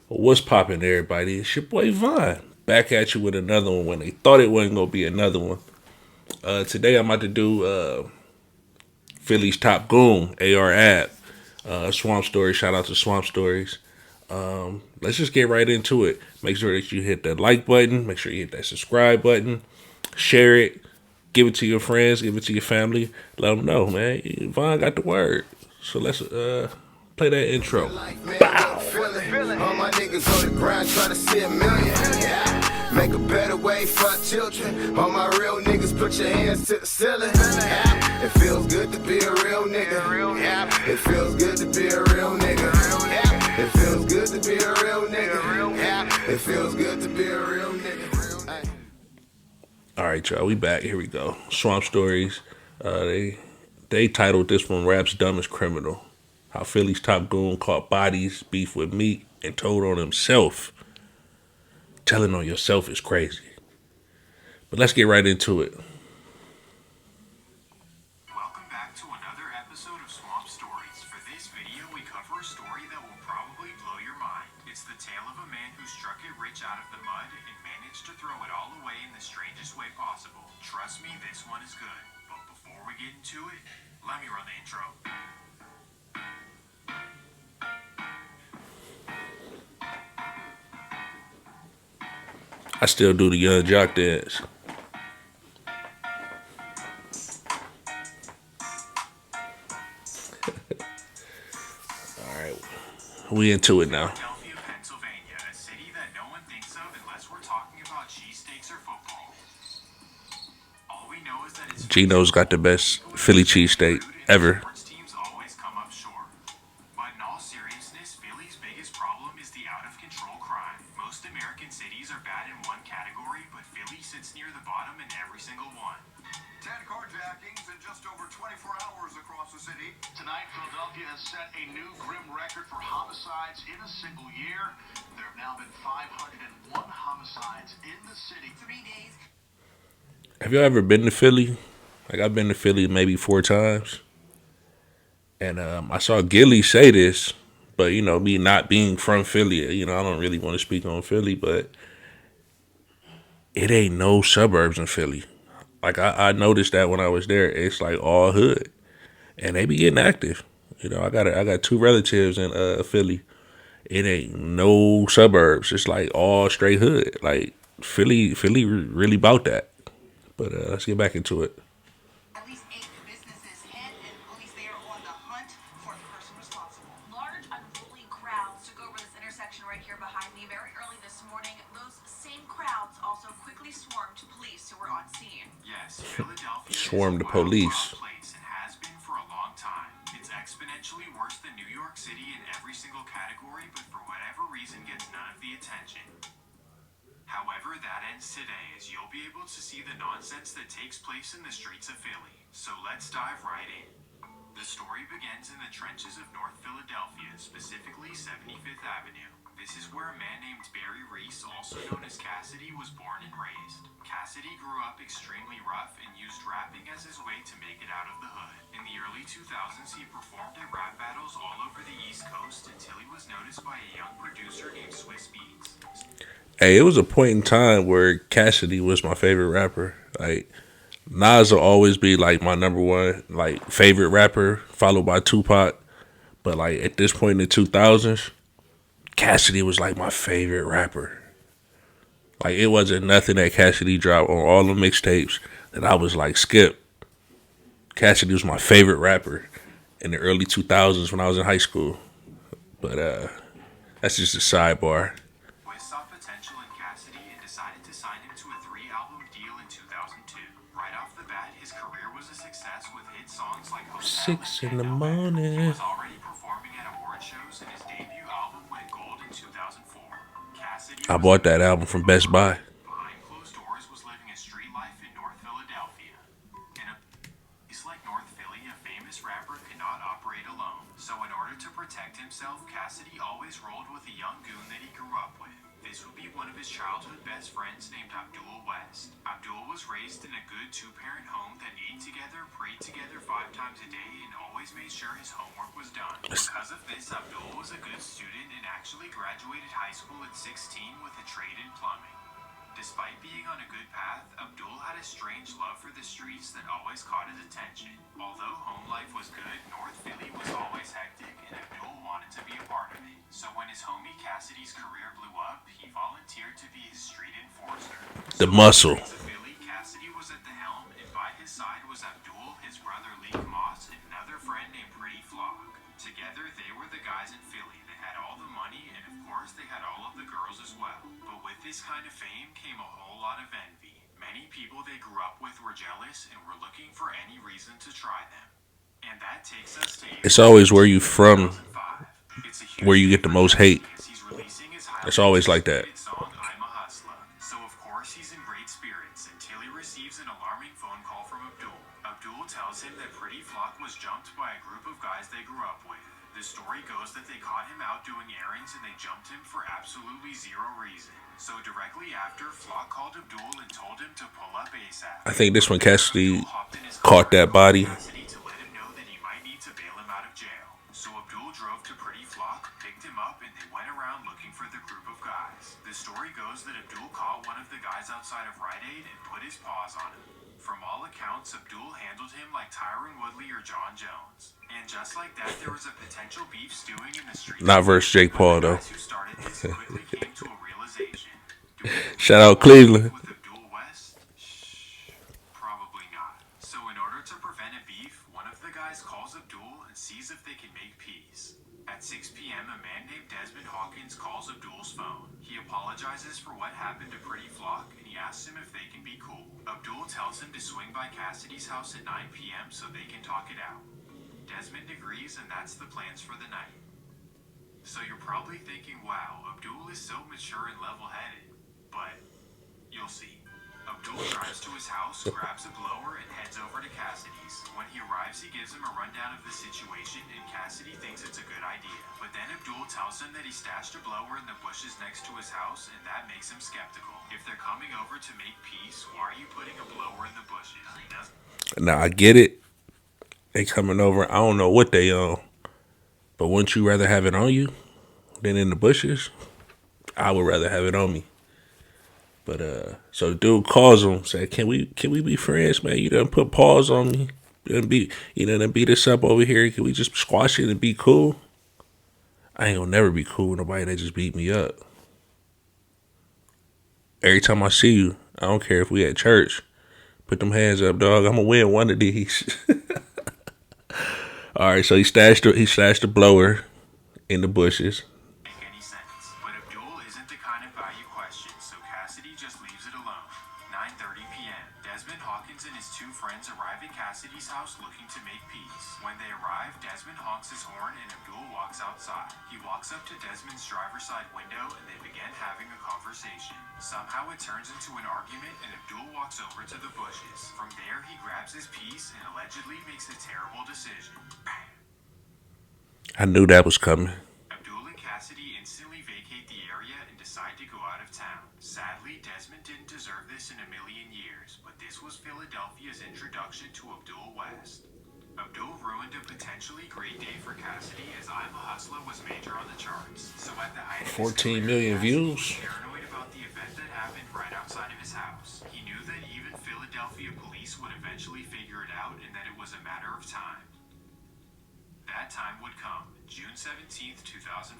What's poppin', everybody? It's your boy Vaughn. Back at you with another one when they thought it wasn't gonna be another one. Today I'm about to do Philly's top goon, AR Ab. Swamp Stories, shout out to Swamp Stories. Let's just get right into it. Make sure that you hit that like button, make sure you hit that subscribe button, share it, give it to your friends, give it to your family. Let them know, man. Vaughn got the word. So let's play that intro. All my niggas on the grind trying to see a million. Yeah. Make a better way for our children. All my real niggas, put your hands to the ceiling. Yeah. It feels good to be a real nigga. Yeah. It feels good to be a real nigga. Yeah. It feels good to be a real nigga. Yeah. It feels good to be a real nigga. Hey. All right, y'all, we back. Here we go. Swamp Stories. They titled this one "Rap's Dumbest Criminal." How Philly's top goon caught bodies, beef with meat, and told on himself. Telling on yourself is crazy. But let's get right into it. Welcome back to another episode of Swamp Stories. For this video, we cover a story that will probably blow your mind. It's the tale of a man who struck it rich out of the mud and managed to throw it all away in the strangest way possible. Trust me, this one is good. But before we get into it, let me run the intro. I still do the young jock dance. All right, we into it now. Philadelphia, Pennsylvania, a city that no one thinks of unless we're talking about cheesesteaks or football. All we know is that it's Gino's got the best Philly cheesesteak ever. sports teams always come up short. But in all seriousness, Philly's biggest problem is the out-of-control crime. Most American cities are bad in one category, but Philly sits near the bottom in every single one. 10 carjackings in just over 24 hours across the city. Tonight, Philadelphia has set a new grim record for homicides in a single year. There have now been 501 homicides in the city. 3 days. Have y'all ever been to Philly? Like, I've been to Philly maybe 4 times. And I saw Gilly say this, but me not being from Philly, I don't really want to speak on Philly, but it ain't no suburbs in Philly. Like, I noticed that when I was there, it's like all hood, and they be getting active. I got two relatives in Philly. It ain't no suburbs. It's like all straight hood. Like Philly really about that. But let's get back into it. At least 8 businesses hit, and police there on the hunt for the person responsible. Large, unruly crowds took over this intersection right here behind me very early this morning. Those same crowds also quickly swarmed police who were on scene. Yes, Philadelphia Swarm is the a wild, police. wild place and has been for a long time. It's exponentially worse than New York City in every single category, but for whatever reason gets none of the attention. However, that ends today, as you'll be able to see the nonsense that takes place in the streets of Philly. So let's dive right in. The story begins in the trenches of North Philadelphia, specifically 75th Avenue. This is where a man named Barry Reese, also known as Cassidy, was born and raised. Cassidy grew up extremely rough and used rapping as his way to make it out of the hood. In the early 2000s, he performed at rap battles all over the East Coast until he was noticed by a young producer named Swiss Beats. Hey, it was a point in time where Cassidy was my favorite rapper. Like, Nas will always be like my number one like favorite rapper, followed by Tupac. But like at this point in the 2000s, Cassidy was like my favorite rapper. Like, it wasn't nothing that Cassidy dropped on all the mixtapes that I was like, skip. Cassidy was my favorite rapper in the early 2000s when I was in high school. But that's just a sidebar. West saw potential in Cassidy and decided to sign him to a 3-album deal in 2002. Right off the bat, his career was a success with hit songs like Hotel 6 and in the Know Better. He morning. was already performing at award shows, and his debut album went gold in 2004. Cassidy I was bought that album from Best Buy. behind closed doors was living a street life in North Philadelphia. In a place like North Philly, a famous rapper cannot operate alone. So in order to protect himself, Cassidy always rolled with a young goon that he grew up with. This would be one of his childhood best friends named Abdul West. Abdul was raised in a good two-parent home that ate together, prayed together 5 times a day, and always made sure his homework was done. Because of this, Abdul was a good student and actually graduated high school at 16 with a trade in plumbing. Despite being on a good path, Abdul had a strange love for the streets that always caught his attention. Although home life was good, North Philly was always hectic, and Abdul wanted to be a part of it. So when his homie Cassidy's career blew up, he volunteered to be his street enforcer. The muscle. So Philly, Cassidy was at the helm, and by his side was Abdul, his brother Leek Moss, and another friend named Pretty Flock. Together, they were the guys in Philly. They had all the money, and of course, they had all of the girls as well. But with this kind of fame came a whole lot of envy. Many people they grew up with were jealous and were looking for any reason to try them. And that takes us to It's always where you from, 2005. It's a huge where you get the most hate. as he's releasing his It's always like that. song I'm a Hustler. So of course he's in great spirits until he receives an alarming phone call from Abdul. Abdul tells him that Pretty Flock was jumped by a group of guys they grew up with. The story goes that they caught him out doing errands and they jumped him for absolutely zero reason. So directly after, Flock called Abdul and told him to pull up ASAP. I think this one Cassidy Abdul hopped in his caught car that and called body. Cassidy to let him know that he might need to bail him out of jail. So Abdul drove to Pretty Flock, picked him up, and they went around looking for the group of guys. The story goes that Abdul caught one of the guys outside of Rite Aid and put his paws on him. From all accounts, Abdul handled him like Tyron Woodley or John Jones. And just like that, there was a potential beef stewing in the streets. Not versus Jake Paul, The though. guys who started this quickly came to a realization. Do we Shout out Cleveland. with Abdul West? Shh, probably not. So in order to prevent a beef, one of the guys calls Abdul and sees if they can make peace. At 6 p.m., a man named Desmond Hawkins calls Abdul's phone. He apologizes for what happened to Pretty Flock, and he asks him if they can be cool. Abdul tells him to swing by Cassidy's house at 9 p.m. so they can talk it out. Desmond agrees, and that's the plans for the night. So you're probably thinking, wow, Abdul is so mature and level-headed. But you'll see. Abdul drives to his house, grabs a blower, and heads over to Cassidy's. When he arrives, he gives him a rundown of the situation, and Cassidy thinks it's a good idea. But then Abdul tells him that he stashed a blower in the bushes next to his house, and that makes him skeptical. If they're coming over to make peace, why are you putting a blower in the bushes? He doesn't. Now I get it. They coming over. I don't know what they on, but wouldn't you rather have it on you than in the bushes? I would rather have it on me. But so the dude calls him, say, "Can we be friends, man? You done put paws on me. You done beat us up over here. Can we just squash it and be cool?" I ain't gonna never be cool with nobody that just beat me up. Every time I see you, I don't care if we at church. Put them hands up, dog. I'm gonna win one of these. All right, so he stashed the blower in the bushes. Make any sense. But Abdul isn't the kind of guy you question, so Cassidy just leaves it alone. 9:30 p.m. Desmond Hawkins and his 2 friends arrive at Cassidy's house looking to make peace. When they arrive, Desmond honks his horn and Abdul walks outside. He walks up to Desmond's driver's side window and they begin having a conversation. Somehow it turns into an argument and Abdul walks over to the bushes. From there, he grabs his piece and allegedly makes a terrible decision. Bam! I knew that was coming. Abdul and Cassidy instantly vacate the area and decide to go out of town. Sadly, Desmond didn't deserve this in a million years, but this was Philadelphia's introduction to Abdul West. Abdul ruined a potentially great day for Cassidy as I'm a Hustler was major on the charts. So at the height of his 14 career, million Cassidy views. was paranoid about the event that happened right outside of his house. He knew that even Philadelphia police would eventually figure it out and that it was a matter of time. That time would come, June 17th, 2005.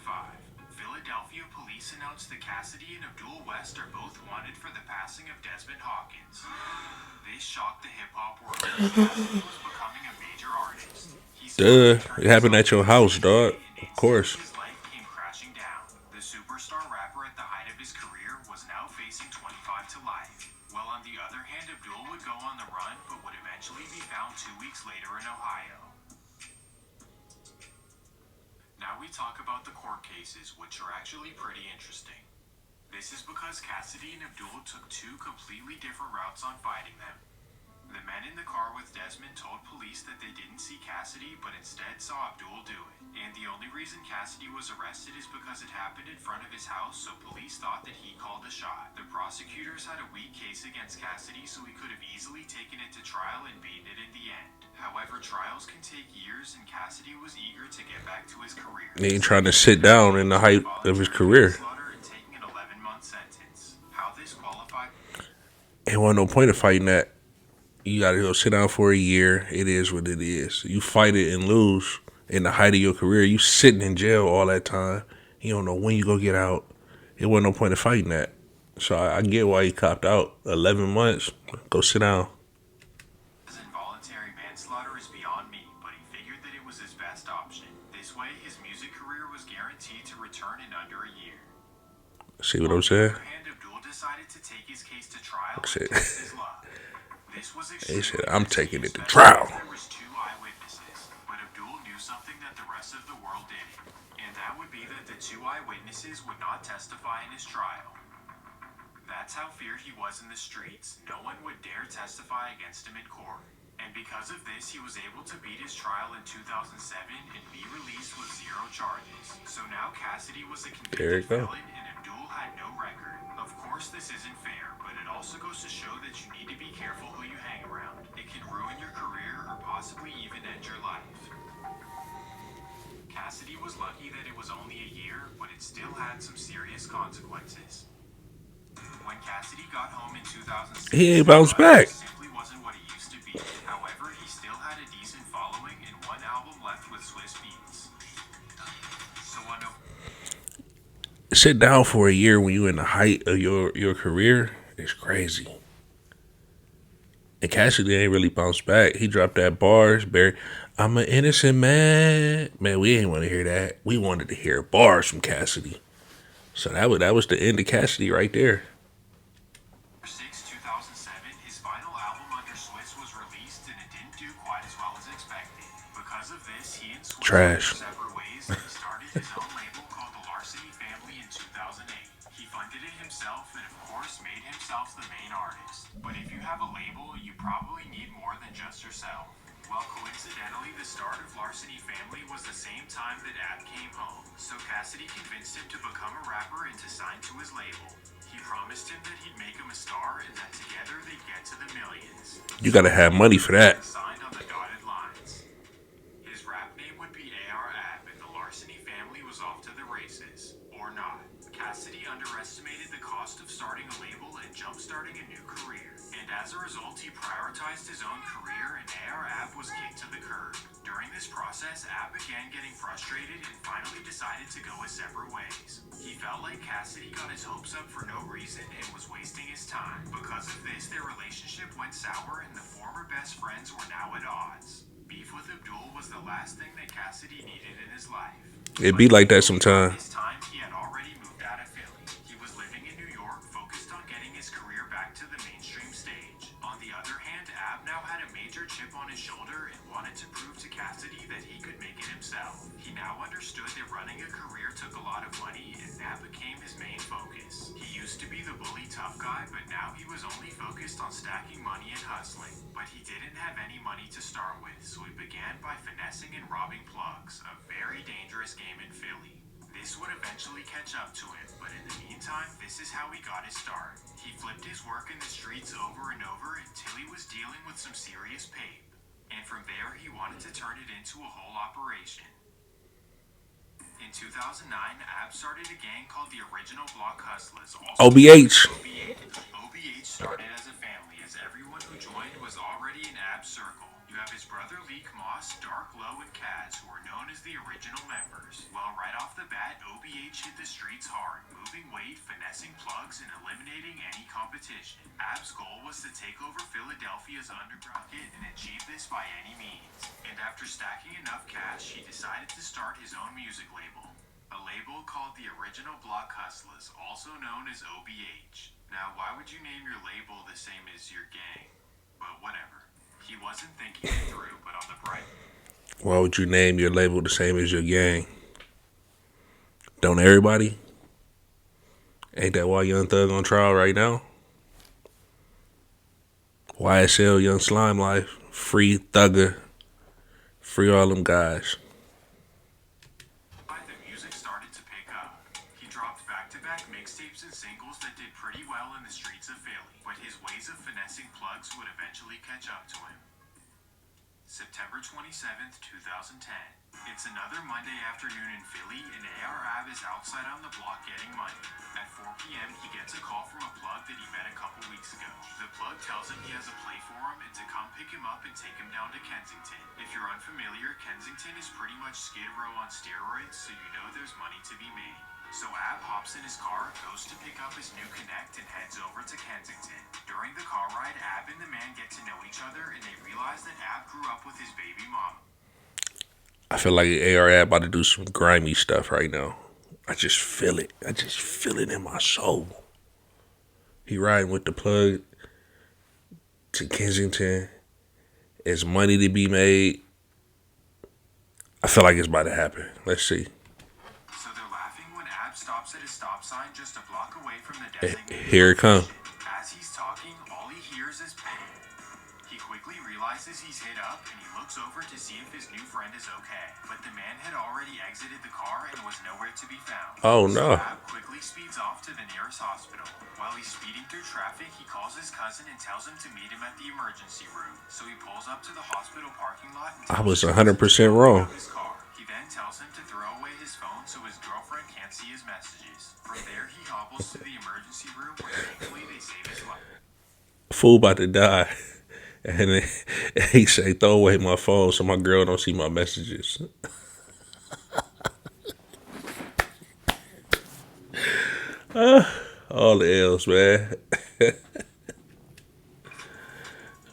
Philadelphia police announced that Cassidy and Abdul West are both wanted for the passing of Desmond Hawkins. This shocked the hip-hop world. Cassidy was becoming a major artist. He Duh, it happened at your house, dog. Of course. his life came crashing down. The superstar rapper at the height of his career was now facing 25 to life. While on the other hand, Abdul would go on the run, but would eventually be found 2 weeks later in Ohio. Now we talk about the court cases, which are actually pretty interesting. This is because Cassidy and Abdul took 2 completely different routes on fighting them. The men men in the car with Desmond told police that they didn't see Cassidy, but instead saw Abdul do it. And the only reason Cassidy was arrested is because it happened in front of his house, so police thought that he called the shot. The prosecutors had a weak case against Cassidy, so he could have easily taken it to trial and beaten it in the end. However, trials can take years, and Cassidy was eager to get back to his career. He ain't trying to sit down in the height of his career. And taking an 11-month sentence. How this qualified? Ain't want no point of fighting that. You gotta go sit down for a year. It is what it is. You fight it and lose in the height of your career. You sitting in jail all that time. You don't know when you go get out. It wasn't no point of fighting that. So I get why he copped out. 11 months. Go sit down. Involuntary manslaughter is beyond me, but he figured that it was his best option. This way, his music career was guaranteed to return in under a year. See what I'm saying? And Abdul decided to take his case to trial. Shit. His luck. This was He said, I'm taking it to trial. There was 2 eyewitnesses, but Abdul knew something that the rest of the world didn't, and that would be that the 2 eyewitnesses would not testify in his trial. That's how feared he was in the streets. No one would dare testify against him in court. And because of this, he was able to beat his trial in 2007 and be released with 0 charges. So now Cassidy was a convicted felon and Abdul had no record. Of course, this isn't fair, but it also goes to show that you need to be careful who you hang around. It can ruin your career or possibly even end your life. Cassidy was lucky that it was only a year, but it still had some serious consequences. When Cassidy got home in 2006, he ain't bounced back. Simply wasn't what he used to be. However, he still had a decent following and 1 album left with Swiss Beats. So on Sit down for a year when you in the height of your career is crazy. And Cassidy ain't really bounced back. He dropped that bars, Barry. I'm an innocent man. Man, we ain't want to hear that. We wanted to hear bars from Cassidy. So that was the end of Cassidy right there. 2007, his final album under Swiss was released and it didn't do quite as well as expected. Because of this, he and Swiss Trash. went separate ways and he started his own label called the Larceny Family in 2008. He funded it himself and of course made himself the main artist. But if you have a label, you probably need more than just yourself. Well, coincidentally, the start of Larceny Family was the same time that Ab came home. So Cassidy convinced him to become a rapper and to sign to his label. He promised him that he'd make him a star and that together they'd get to the millions. You gotta have money for that. Signed on the dotted lines. His rap name would be AR Ab, and the Larceny Family was off to the races. Or not. Cassidy underestimated the cost of starting a label and jump-starting a new career. And as a result, he prioritized his own career and AR Ab was kicked to the curb. During this process, Ab began getting frustrated and finally decided to go his separate ways. He felt like Cassidy got his hopes up for no reason and was wasting his time. Because of this, their relationship went sour and the former best friends were now at odds. Beef with Abdul was the last thing that Cassidy needed in his life. It be like that sometimes. This time, he had already moved out of Philly. He was living in New York, focused on getting his career back to the mainstream stage. On the other hand, Ab now had a major chip on his shoulder and wanted to prove to Cassidy that he could make it himself. He now understood that running a career took a lot of money, and that became his main focus. He used to be the bully tough guy, but now he was only focused on stacking money and hustling. But he didn't have any money to start with, so he began by finessing and robbing plugs, a very dangerous game in Philly. This would eventually catch up to him, but in the meantime, this is how he got his start. He flipped his work in the streets over and over until he was dealing with some serious pape. And from there, he wanted to turn it into a whole operation. In 2009, Ab started a gang called the Original Block Hustlers. OBH. OBH started as a family, as everyone who joined was already in Ab's circle. You have his brother Leek Moss, Dark Low, and Kaz, who are known as the original members. Well, right off the bat, OBH hit the streets hard, moving weight, finessing plugs, and eliminating any competition. Ab's goal was to take over Philadelphia's underground market and achieve this by any means. And after stacking enough cash, he decided to start his own music label. A label called the Original Block Hustlers, also known as OBH. Now, why would you name your label the same as your gang? But whatever. He wasn't thinking it through, but on the bright. Why would you name your label the same as your gang? Don't everybody? Ain't that why Young Thug on trial right now? YSL, Young Slime Life, free Thugger, free all them guys. The music started to pick up. He dropped back-to-back mixtapes and singles that did pretty well in the streets of Philly, but his ways of finessing plugs would eventually catch up to him. September 27th, 2010. It's another Monday afternoon in Philly, and AR Ab is outside on the block getting money. At 4 p.m., he gets a call from a plug that he met a couple weeks ago. The plug tells him he has a play for him and to come pick him up and take him down to Kensington. If you're unfamiliar, Kensington is pretty much Skid Row on steroids, so you know there's money to be made. So Ab hops in his car, goes to pick up his new Connect, and heads over to Kensington. During the car ride, Ab and the man get to know each other, and they realize that Ab grew up with his baby mama. I feel like AR Ab about to do some grimy stuff right now. I just feel it. I just feel it in my soul. He riding with the plug to Kensington. There's money to be made. I feel like it's about to happen. Let's see. So they're laughing when Ab stops at a stop sign just a block away from the designated Here it comes. As he's talking, all he hears is bang. He quickly realizes he's hit up and he looks over to see if his new friend is okay. But the man had already exited the car and was nowhere to be found. Oh, So no. Ab quickly speeds off to the nearest hospital. While he's speeding through traffic, he calls his cousin and tells him to meet him at the emergency room. So he pulls up to the hospital parking lot and I tells was his 100% cousin to wrong. open up his car. He then tells him to throw away his phone so his girlfriend can't see his messages. From there, he hobbles to the emergency room where thankfully they save his life. Fool about to die. And he say, throw away my phone so my girl don't see my messages. All the L's, man.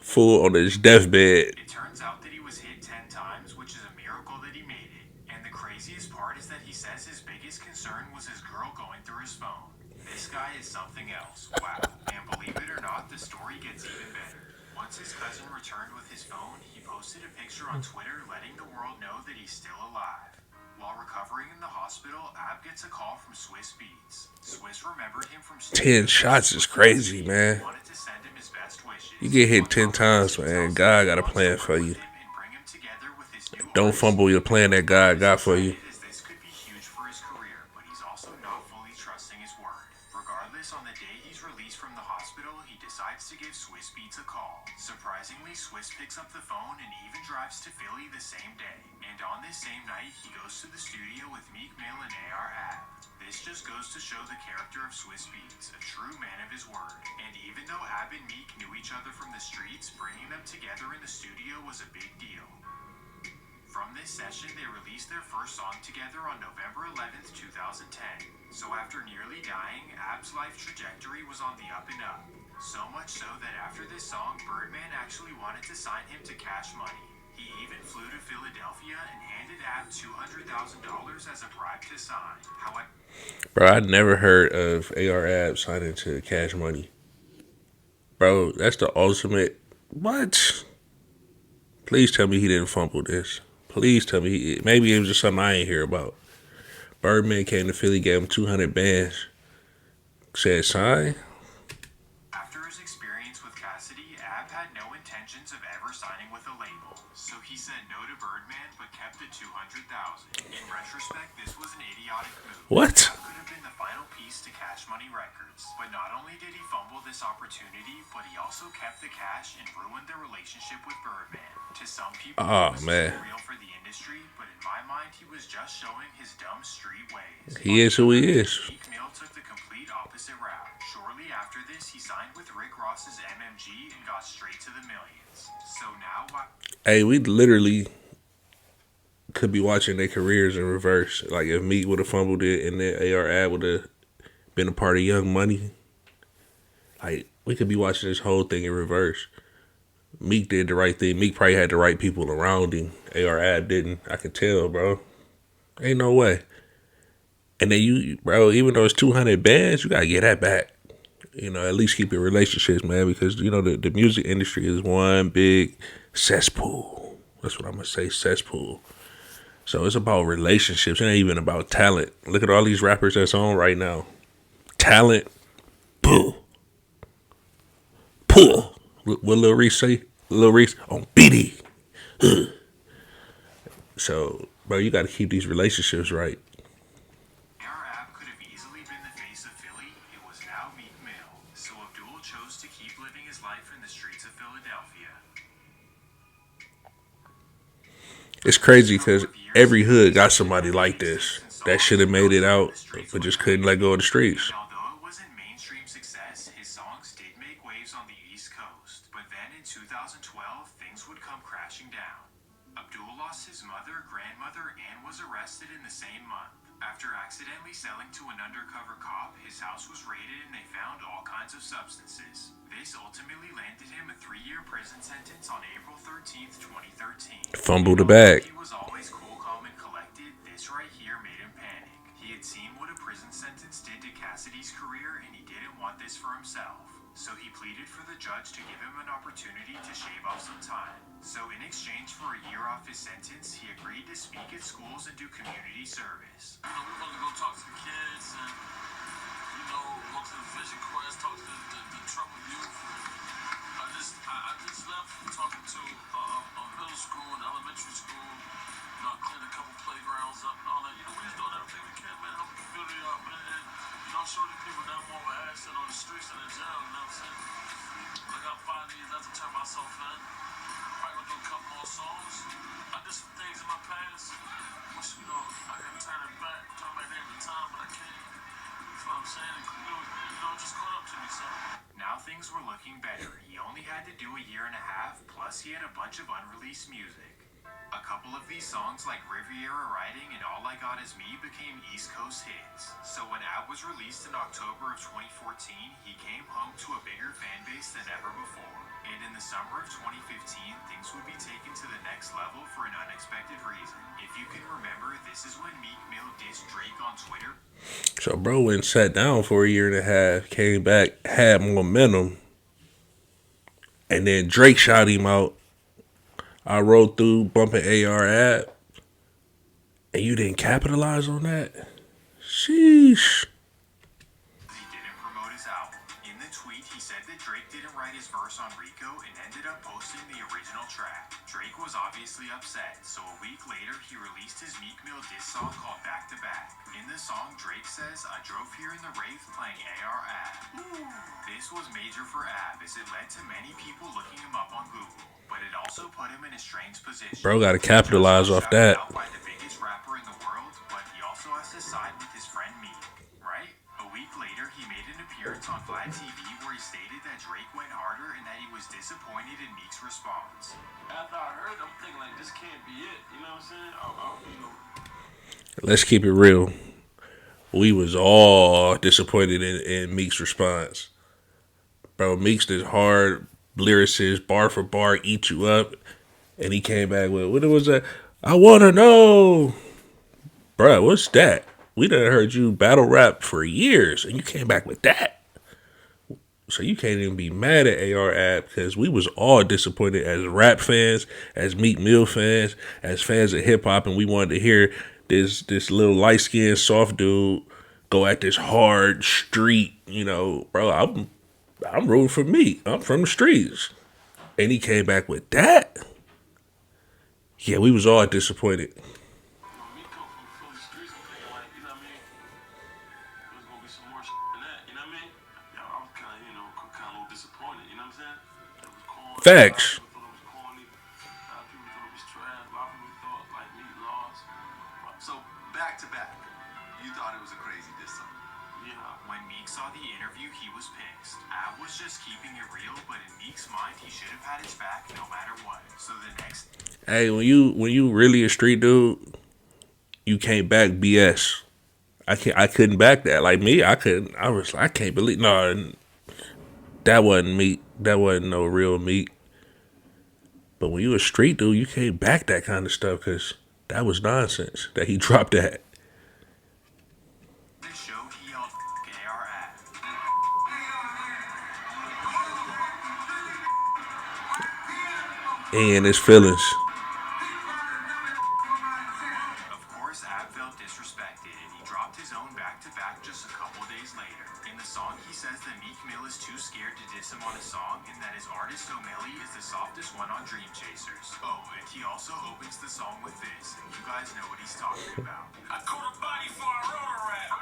Fool on his deathbed. It turns out that he was hit 10 times, which is a miracle that he made it. And the craziest part is that he says his biggest concern was his girl going through his phone. This guy is something else. Wow. And believe it or not, the story gets even better. Once his cousin returned with his phone, he posted a picture on Twitter letting the world know that he's still alive. While recovering in the hospital, Ab gets a call from Swiss Beats. Swiss remembered him from 10 shots is crazy, man. wanted to send him his best wishes. You get hit 10 times, man. God got a plan for you. Don't fumble your plan that God got for you. This could be huge for his career, but he's also not fully trusting his word. Regardless, on the day he's released from the hospital, he decides to give Swiss Beats a call. Surprisingly, Swiss picks up the phone and even drives to Philly the same day. And on this same night, he goes to the studio with Meek Mill and AR Ab. This just goes to show the character of Swiss Beats, a true man of his word. And even though Ab and Meek knew each other from the streets, bringing them together in the studio was a big deal. From this session, they released their first song together on November 11th, 2010. So after nearly dying, Ab's life trajectory was on the up and up. So much so that after this song, Birdman actually wanted to sign him to Cash Money. He even flew to Philadelphia and handed Ab $200,000 as a bribe to sign. However, Bro, I never heard of AR Ab signing to Cash Money. Bro, that's the ultimate. What? Please tell me he didn't fumble this. Please tell me. Maybe it was just something I ain't hear about. Birdman came to Philly, gave him 200 bands. Said sign. after his experience with Cassidy, Ab had no intentions of ever signing with a label. So he said no to Birdman, but kept the $200,000. In retrospect, this was an idiotic move. What? Ab could have been the final piece to Cash Money Records. But not only did he fumble this opportunity, but he also kept the cash and ruined their relationship with Birdman. To some people, Oh, it was man. real for the industry, but in my mind, he was just showing his dumb street ways. He is who he is. Meek Mill took the complete opposite route. Shortly after this, he signed with Rick Ross's MMG and got straight to the millions. So now, Hey, we literally could be watching their careers in reverse. Like if Meek would have fumbled it and then AR Ab would have been a part of Young Money. Like we could be watching this whole thing in reverse. Meek did the right thing. Meek probably had the right people around him. AR Ab didn't. I could tell, bro. Ain't no way. And then you, bro, even though it's 200 bands, you gotta get that back. You know, at least keep your relationships, man, because you know the music industry is one big cesspool. That's what I'm gonna say, cesspool. So it's about relationships. It ain't even about talent. Look at all these rappers that's on right now. Talent, puh. What Lil Reese say? Lil Reese on BD. So, bro, you got to keep these relationships right. AR could have easily been the face of Philly. It was now Meek Mill. So Abdul chose to keep living his life in the streets of Philadelphia. It's crazy because every hood got somebody like this that should have made it out, but just couldn't let go of the streets. And although it wasn't mainstream success, his songs did make waves on the East Coast. But then in 2012, things would come crashing down. Abdul lost his mother, grandmother, and was arrested in the same month. After accidentally selling to an undercover cop, his house was raided and they found all kinds of substances. This ultimately landed him a 3-year prison sentence on April 13th, 2013. Fumbled the bag. He was always cool, calm, and collected. This right here made him panic. He had seen what a prison sentence did to Cassidy's career and he didn't want this for himself. So he pleaded for the judge to give him an opportunity to shave off some time. So in exchange for a year off his sentence, he agreed to speak at schools and do community service. We're going to go talk to the kids and, go to the Vision Quest, talk to the troubled youth. I just left from talking to a middle school and elementary school. I cleaned a couple playgrounds up and all that. We just doing everything we can, man, help the community out, man. And, show the people that more accident on the streets and in jail, you know what I'm saying? I got 5 years left to turn myself in. Probably gonna do a couple more songs. I did some things in my past, which, I can turn it back, turn back there at the time, but I can't. You know what I'm saying? It just caught up to me, so. Now things were looking better. He only had to do a year and a half, plus he had a bunch of unreleased music. A couple of these songs like Riviera Riding and All I Got Is Me became East Coast hits. So when Ab was released in October of 2014, he came home to a bigger fan base than ever before. And in the summer of 2015, things would be taken to the next level for an unexpected reason. If you can remember, this is when Meek Mill dissed Drake on Twitter. So, bro went and sat down for a year and a half, came back, had momentum, and then Drake shot him out. I rode through bumping AR app, and you didn't capitalize on that? Sheesh. He didn't promote his album. In the tweet, he said that Drake didn't write his verse on Rico and ended up posting the original track. Drake was obviously upset, so a week later, he released his Meek Mill diss song called Back to Back. In the song, Drake says, I drove here in the Wraith playing AR Ab. This was major for Ab, as it led to many people looking him up on Google. But it also put him in a strange position. Bro gotta capitalize off that. Out by the biggest rapper in the world, but he also has to side with his friend Meek, right? A week later, he made an appearance on Vlad TV where he stated that Drake went harder and that he was disappointed in Meek's response. After I heard, I'm thinking like, this can't be it. You know what I'm saying? Let's keep it real. We was all disappointed in Meek's response. Bro, Meek's this hard lyricist, bar for bar, eat you up. And he came back with, what was that? I want to know. Bro, what's that? We done heard you battle rap for years, and you came back with that. So you can't even be mad at AR Ab, because we was all disappointed as rap fans, as Meek Mill fans, as fans of hip-hop, and we wanted to hear this little light-skinned, soft dude go at this hard street, bro, I'm rooting for Meek. I'm from the streets. And he came back with that. Yeah, we was all disappointed. Me come from the streets, I'm thinking like, you know what I mean? There's gonna be some more than that, you know what I mean? I was kind of a little disappointed, you know what I'm saying? It was corny. Facts. A lot of people thought it was corny. A lot of people thought it was trash. A lot of people thought like Meek lost. So, back to back, you thought it was a crazy diss song. Yeah. When Meek saw the interview, he was pissed. Ab was just keeping it real, but in Meek's mind, he should have had his back no matter what. So the next... Hey, when you really a street dude, you can't back BS. I couldn't back that. Like me, I couldn't. I was like, I can't believe that wasn't Meek. That wasn't no real Meek. But when you a street dude, you can't back that kind of stuff, because that was nonsense that he dropped that. This show, he yelled AR Ab. And his feelings. Of course, Ab felt felt disrespected, and he dropped his own back-to-back just a couple days later. In the song, he says that Meek Mill is too scared to diss him on a song, and that his artist O'Malley is the softest one on Dream Chasers. Oh, and he also opens the song with this, and you guys know what he's talking about. I caught a body for a rotor rap.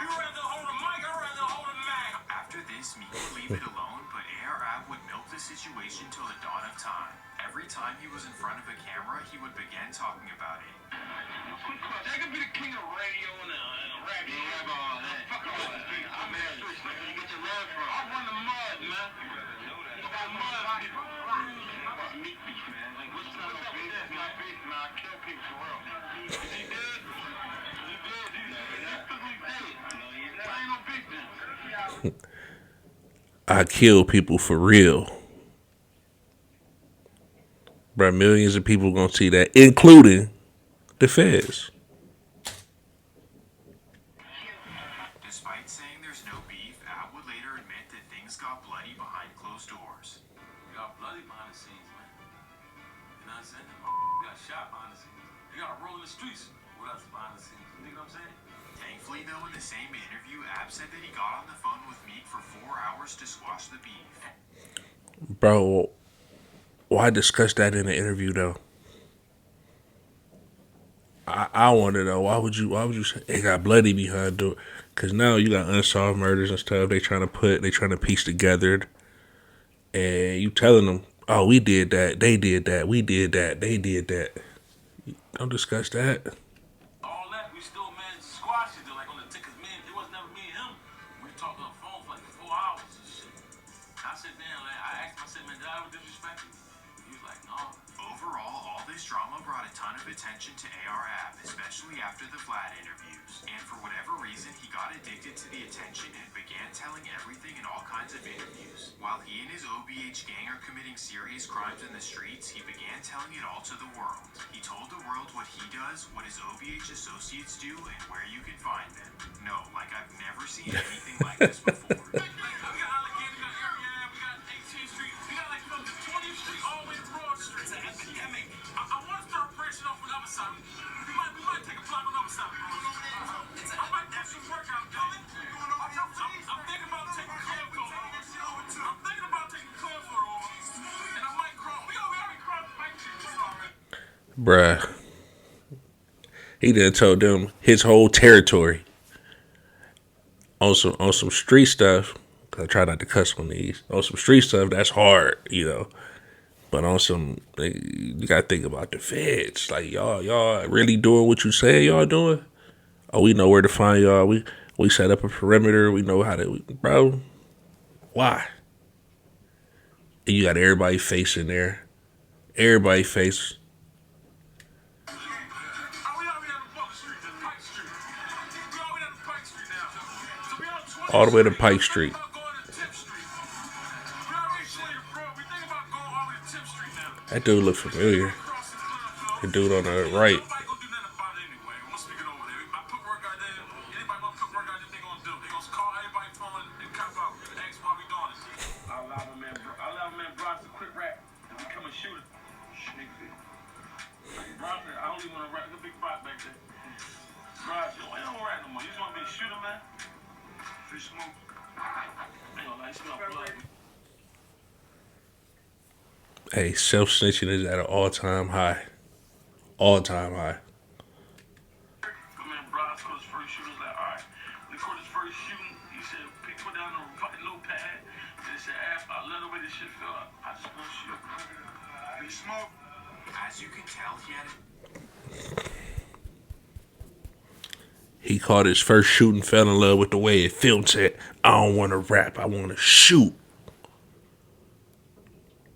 You rather hold a mic, I'd rather hold a Mac. After this, Meek would leave it alone, but AR would milk the situation till the dawn of time. Every time he was in front of a camera, he would begin talking about it. Quick question. I could be the king of radio and rap. You don't have all that. Fuck all that. I'm in the streets, man. You get your love from. I run the mud, man. You got mud people. Meek beef, man. Like, what's up with this? My beef, man. I kill people for real. He did. He did. He's physically dead. No, he's not. I ain't no beef then. I kill people for real. Bro, millions of people gonna see that, including the feds. Despite saying there's no beef, Ab would later admit that things got bloody behind closed doors. We got bloody behind the scenes, man. You know what I'm saying? We got shot behind the scenes. You got to roll in the streets with us behind the scenes. You know what I'm saying? Thankfully, though, in the same interview, Ab said that he got on the phone with Meek for 4 hours to squash the beef. Bro, why discuss that in an interview though? I want to know why would you say it got bloody behind it? Because now you got unsolved murders and stuff. They trying to piece together, and you telling them, oh, we did that, they did that, we did that, they did that. Don't discuss that. All that, we still managed to squash it. Like on the tickets, man, it was never me and him. We talked on the phone for like 4 hours and shit. I said, damn, like, I asked him, I said, man, did I ever disrespect you? He was like, no. Overall, all this drama brought a ton of attention to AR Ab, especially after the Vlad interviews. And for whatever reason, he got addicted to the attention and began telling everything in all kinds of interviews. While he and his OBH gang are committing serious crimes in the streets, he began telling it all to the world. He told the world what he does, what his OBH associates do, and where you can find them. No, like I've never seen anything like this before. We got Allegheny, we got Area, we got 18th Street, we got like from the 20th Street all the way to Broad Street. It's an epidemic. I want to start branching off on the other side. We might take a flight on the other side. I might do some work out there. I'm thinking about taking Clearfield over. I'm thinking about taking Clearfield over. And I might cross. We already crossed Pike Street. Bruh. He done told them his whole territory on some street stuff. Cause I try not to cuss on these. On some street stuff, that's hard, you know. But on some, you gotta think about the feds. Like y'all really doing what you say y'all doing? Oh, we know where to find y'all. We set up a perimeter. We know how to, bro. Why? And you got everybody facing there. Everybody face. All the way to Pike Street. That dude look familiar. The dude on the right. Hey, self-snitching is at an all-time high. All-time high. As you can tell, he had He called his first shooting, fell in love with the way it felt, said, I don't want to rap, I want to shoot.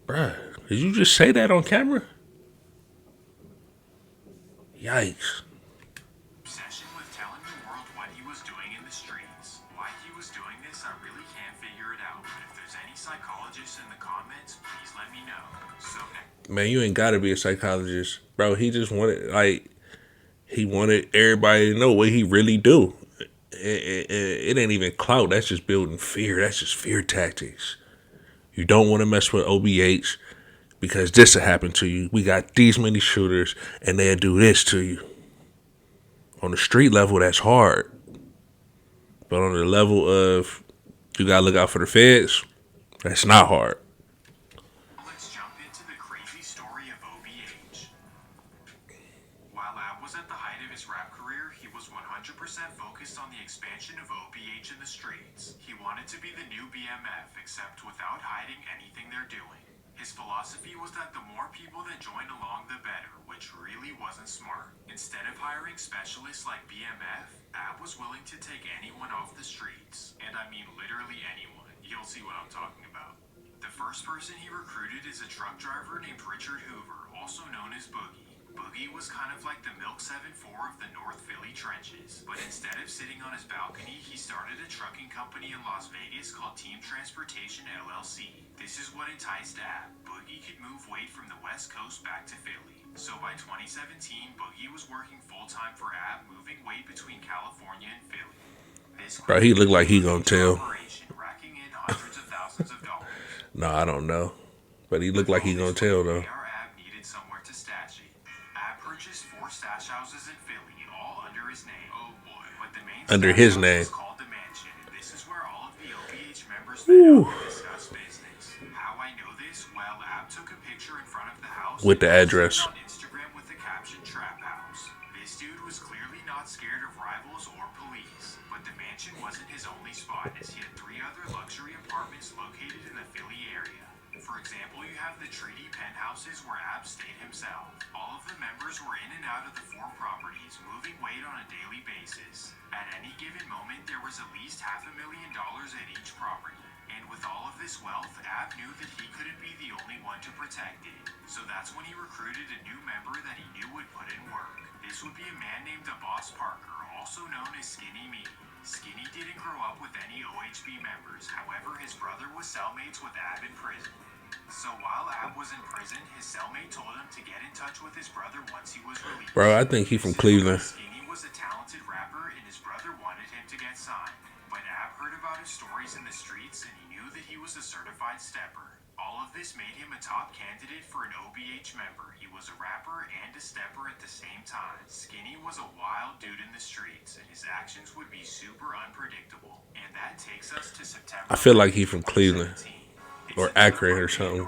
Bruh, did you just say that on camera? Yikes. obsession with telling the world what he was doing in the streets. Why he was doing this, I really can't figure it out. But if there's any psychologists in the comments, please let me know. So Man, you ain't gotta be a psychologist. Bro, he just wanted, he wanted everybody to know what he really do. It ain't even clout. That's just building fear. That's just fear tactics. You don't want to mess with OBH because this will happen to you. We got these many shooters and they'll do this to you. On the street level, that's hard. But on the level of you gotta look out for the feds, that's not hard. Let's jump into the crazy story of OBH. While Ab was at the height of his rap career, he was 100% focused on the expansion of OBH in the streets. He wanted to be the new BMF, except without hiding anything they're doing. His philosophy was that the more people that join along, the better, which really wasn't smart. Instead of hiring specialists like BMF, Ab was willing to take anyone off the streets. And I mean literally anyone. You'll see what I'm talking about. The first person he recruited is a truck driver named Richard Hoover, also known as Boogie. Boogie was kind of like the Milk 7-4 of the North Philly trenches, but instead of sitting on his balcony, he started a trucking company in Las Vegas called Team Transportation LLC. This is what enticed Ab. Boogie could move weight from the West Coast back to Philly. So by 2017, Boogie was working full-time for Ab, moving weight between California and Philly. This Bro, he look like he gonna tell. operation, racking in hundreds of thousands of dollars. No, I don't know. But he look like he gonna tell though. Ab needed somewhere to stash it. Ab purchased 4 stash houses in Philly, all under his name. Oh boy! But the main Under stash his house name. is called the Mansion. This is where all of the OBH members met up and discuss business. How I know this? Well, Ab took a picture in front of the house With the and posted address. it on Instagram with the caption "Trap House." This dude was clearly not scared of rivals or police, but the mansion wasn't his only spot, as he had 3 other luxury apartments located in the Philly area. For example, you have the Treaty penthouses where Ab stayed himself. All of the members were in and out of the 4 properties, moving weight on a daily basis. At any given moment, there was at least $500,000 at each property. And with all of this wealth, Ab knew that he couldn't be the only one to protect it. So that's when he recruited a new member that he knew would put in work. This would be a man named Boss Parker, also known as Skinny Me. Skinny didn't grow up with any OHB members, however, his brother was cellmates with Ab in prison. So while Ab was in prison, his cellmate told him to get in touch with his brother once he was released. Bro, I think he from Cleveland. Skinny was a talented rapper and his brother wanted him to get signed. But Ab heard about his stories in the streets and he knew that he was a certified stepper. All of this made him a top candidate for an OBH member. He was a rapper and a stepper at the same time. Skinny was a wild dude in the streets and his actions would be super unpredictable. And that takes us to September. I feel like he from Cleveland. 2017. Or Akron or something.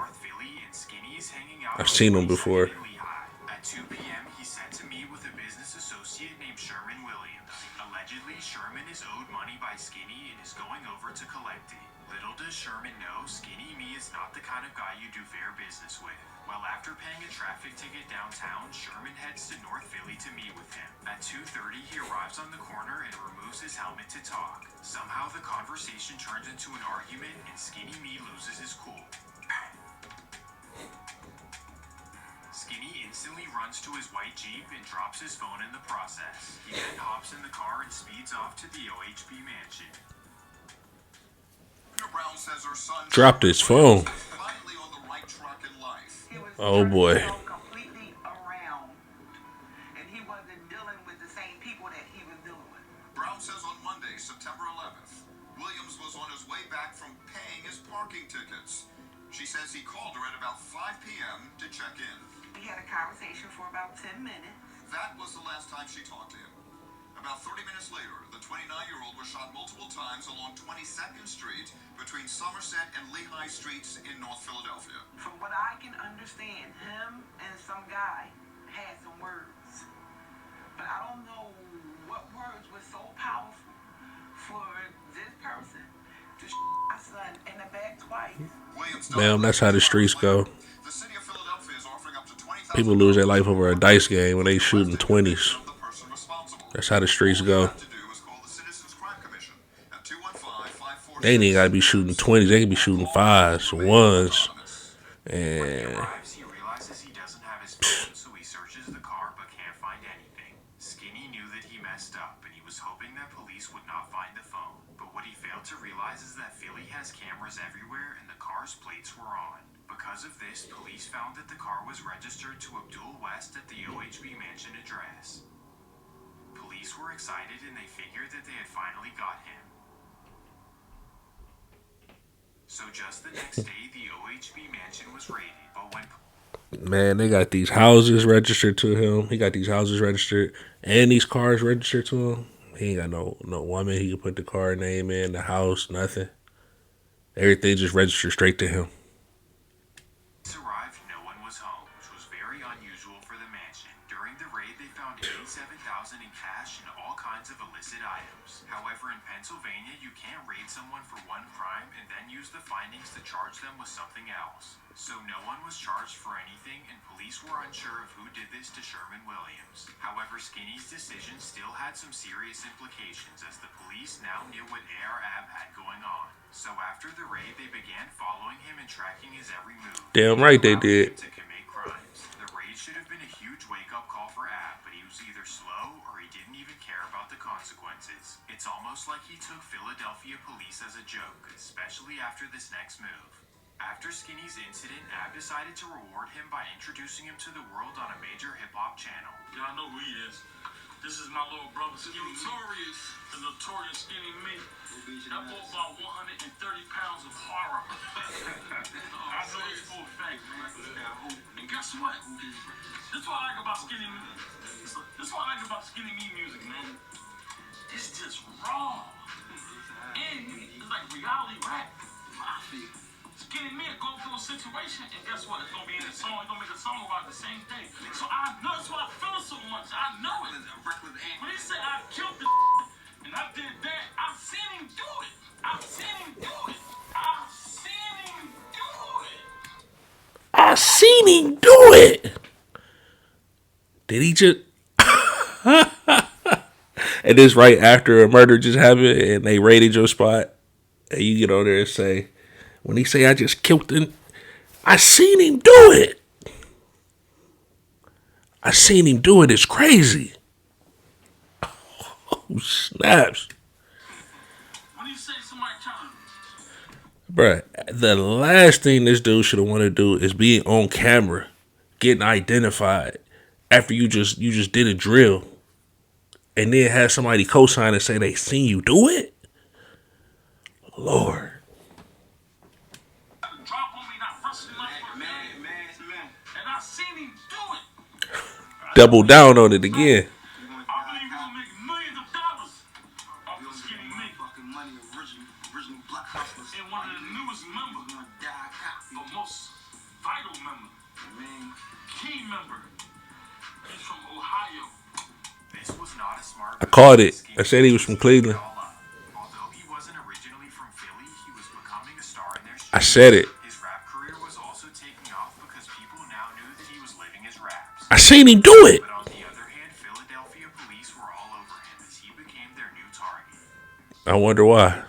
I've seen him before. At 2 p.m., he said to me with a business associate named Sherman Williams. Allegedly, Sherman is owed money by Skinny and is going over to collect it. Little does Sherman know, Skinny Me is not the kind of guy you do fair business with. Well, after paying a traffic ticket downtown, Sherman heads to North Philly to meet with him. At 2:30, he arrives on the corner and removes his helmet to talk. Somehow, the conversation turns into an argument and Skinny Me loses his cool. Skinny instantly runs to his white Jeep and drops his phone in the process. He then hops in the car and speeds off to the OHB mansion. Brown says her son Dropped his phone. finally on the right track in life. He was Oh, boy. turning completely around, and he wasn't dealing with the same people that he was dealing with. Brown says on Monday, September 11th, Williams was on his way back from paying his parking tickets. She says he called her at about 5 p.m. to check in. We had a conversation for about 10 minutes. That was the last time she talked to him. About 30 minutes later, the 29-year-old was shot multiple times along 22nd Street between Somerset and Lehigh Streets in North Philadelphia. From what I can understand, him and some guy had some words. But I don't know what words were so powerful for this person to my son in the back twice. Williams Damn, that's how the streets go. The city of Philadelphia is offering up to $20,000 People lose their life over a dice game when they shooting 20s. the person responsible. That's how the streets go. To do is call the Citizens Crime Commission at 215-546. They ain't gotta be shooting 20s. They can be shooting 5s, 1s. When he And arrives, he realizes he doesn't have his phone, so he searches the car but can't find anything. Skinny knew that he messed up, and he was hoping that police would not find the phone. But what he failed to realize is that Philly has cameras everywhere, and the car's plates were on. Because of this, police found that the car was registered to Abdul West at the OHB mansion address. Police were excited, and they figured that they had finally got him. So just the next day, the OHB mansion was raided, but when Man, they got these houses registered to him. He got these houses registered and these cars registered to him. He ain't got no woman he can put the car name in, the house, nothing. Everything just registered straight to him. Arrived, no one was home, which was very unusual for the mansion. During the raid, they found $87,000 in cash and all kinds of illicit items. However, in Pennsylvania, you can't raid someone for one crime and then use the findings to charge them with something else. So no one was charged for anything, and police were unsure of who did this to Sherman Williams. However, Skinny's decision still had some serious implications, as the police now knew what AR Ab had going on. So after the raid, they began following him and tracking his every move. Damn right they did. To commit crimes. The raid should have been a huge wake-up call for Ab, but he was either slow or he didn't even care about the consequences. It's almost like he took Philadelphia police as a joke, especially after this next move. After Skinny's incident, Ab decided to reward him by introducing him to the world on a major hip-hop channel. Y'all know who he is. This is my little brother, Skinny Notorious. The notorious Skinny Me. That boy about 130 pounds of horror. I know this for a fact, man. And guess what? This is what I like about Skinny Me. This is what I like about Skinny Me music, man. It's just raw. And it's like reality rap. I feel. Skinny Me go through a situation, and guess what? It's gonna be in the song. It's gonna make a song about the same thing. So I know that's why I feel it so much. I know it. When he said I killed the and I did that, I seen him do it. I seen him do it. I seen him do it. I seen him do it. Did he just? And it's right after a murder just happened, and they raided your spot, and you get on there and say, when he say I just killed him, I seen him do it. I seen him do it. It's crazy. Oh, snaps. When you say somebody trying Bruh, the last thing this dude should have wanted to do is be on camera, getting identified after you just did a drill, and then have somebody co-sign and say they seen you do it. Lord. to drop on me, not wrestling man. And I seen him do it. Double down on it again. I believe we'll make millions of dollars off of Skinny Me. And one of the newest members, the most vital member, key member. He's from Ohio. This was not a smart I called it. I said he was from Cleveland. Although he wasn't originally from Philly, he was becoming a star in their I streets. said it. His rap career was also taking off because people now knew that he was living his raps. I seen him do it. But on the other hand, Philadelphia police were all over him as he became their new target. I wonder why.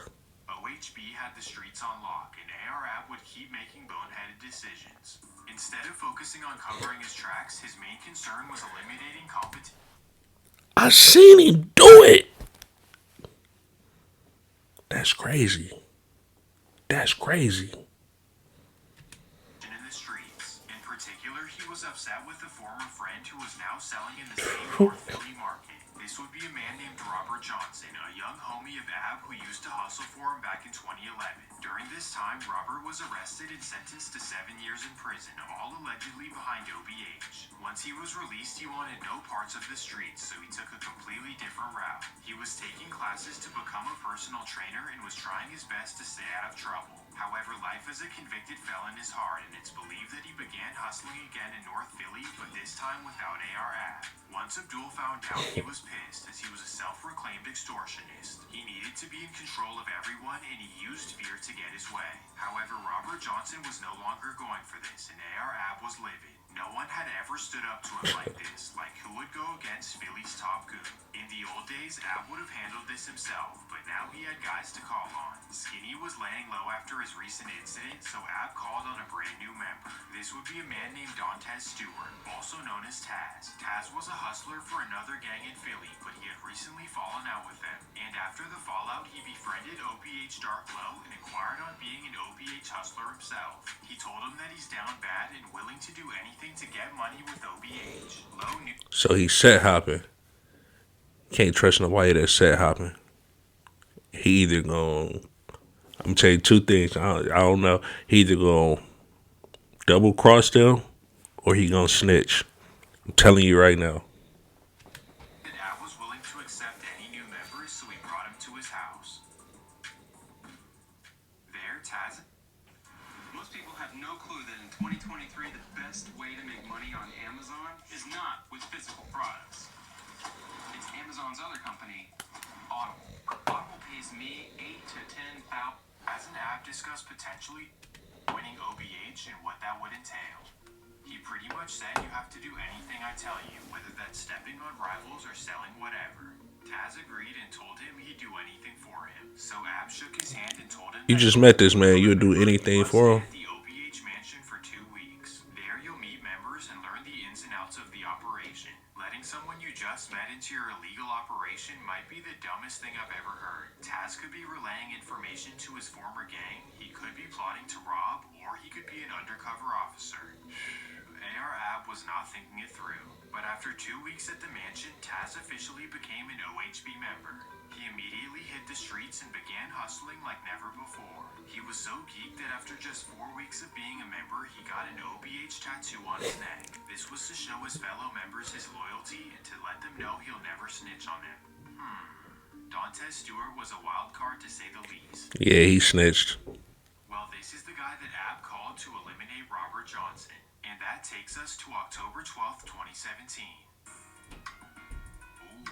OHB had the streets on lock, and ARAB would keep making boneheaded decisions. Instead of focusing on covering his tracks, his main concern was eliminating competition I seen him do it. That's crazy. That's crazy. in the streets. In particular, he was upset with a former friend who was now selling in the same North Philly market. This would be a man named Robert Johnson, a young homie of Ab who used to hustle for him back in 2011. During this time, Robert was arrested and sentenced to 7 years in prison, all allegedly behind OBH. Once he was released, he wanted no parts of the streets, so he took a completely different route. He was taking classes to become a personal trainer and was trying his best to stay out of trouble. However, life as a convicted felon is hard, and it's believed that he began hustling again in North Philly, but this time without AR-AB. Once Abdul found out, he was pissed, as he was a self-proclaimed extortionist. He needed to be in control of everyone, and he used fear to get his way. However, Robert Johnson was no longer going for this, and AR-AB was livid. No one had ever stood up to him like this, like who would go against Philly's top goon. In the old days, Ab would have handled this himself, but now he had guys to call on. Skinny was laying low after his recent incident, so Ab called on a brand new member. This would be a man named Dantes Stewart, also known as Taz. Taz was a hustler for another gang in Philly, but he had recently fallen out with them. And after the fallout, he befriended OPH Dark Low and inquired on being an OPH hustler himself. He told him that he's down bad and willing to do anything to get money with OPH. Low knew So he's set hopping. Can't trust nobody that's set hopping. He either gonna, I'm telling you two things. I don't know. He either gonna double cross them, or he gonna snitch. I'm telling you right now. And Ab was willing to accept any new members, so he brought him to his house. There, Taz. Most people have no clue that in 2023, the best way to make money on Amazon is not with physical products. It's Amazon's other company, Audible. Audible pays me 8 to 10,000. As an Ab discussed potentially winning OBH and what that would entail. He pretty much said you have to do anything I tell you, whether that's stepping on rivals or selling whatever. Taz agreed and told him he'd do anything for him. So Ab shook his hand and told him You just met this man. You'll do anything for him. at the OBH mansion for 2 weeks. There you'll meet members and learn the ins and outs of the operation. Letting someone you just met into your illegal operation might be the dumbest thing I've ever heard. Taz could be relaying information to his former gang, he could be plotting to rob, or he could be an undercover officer. AR Ab was not thinking it through. But after 2 weeks at the mansion, Taz officially became an OHB member. He immediately hit the streets and began hustling like never before. He was so geeked that after just 4 weeks of being a member, he got an OBH tattoo on his neck. This was to show his fellow members his loyalty and to let them know he'll never snitch on them. Dantes Stewart was a wild card to say the least. Yeah, he snitched. Well, this is the guy that Ab called to eliminate Robert Johnson. And that takes us to October 12th, 2017. Ooh,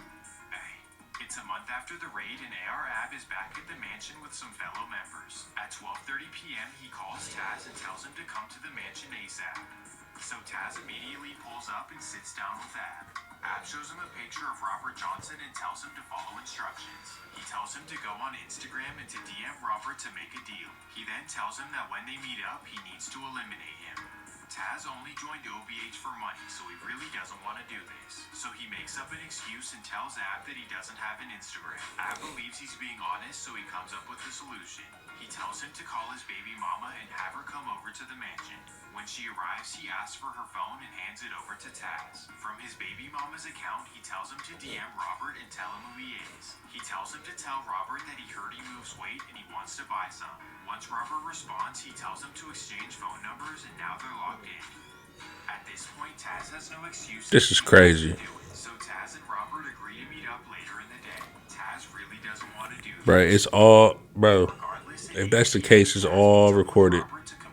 hey. It's a month after the raid and AR Ab is back at the mansion with some fellow members. At 12:30 p.m., he calls Taz and tells him to come to the mansion ASAP. So Taz immediately pulls up and sits down with Ab. Ab shows him a picture of Robert Johnson and tells him to follow instructions. He tells him to go on Instagram and to DM Robert to make a deal. He then tells him that when they meet up, he needs to eliminate him. Taz only joined OBH for money, so he really doesn't want to do this. So he makes up an excuse and tells Ab that he doesn't have an Instagram. Ab believes he's being honest, so he comes up with a solution. He tells him to call his baby mama and have her come over to the mansion. When she arrives, he asks for her phone and hands it over to Taz. From his baby mama's account, he tells him to DM Robert and tell him who he is. He tells him to tell Robert that he heard he moves weight and he wants to buy some. Once Robert responds, he tells him to exchange phone numbers and now they're locked in. At this point, Taz has no excuse. This is crazy. So Taz and Robert agree to meet up later in the day. Taz really doesn't want to do this. Bro, it's all, bro. If that's the case, it's all recorded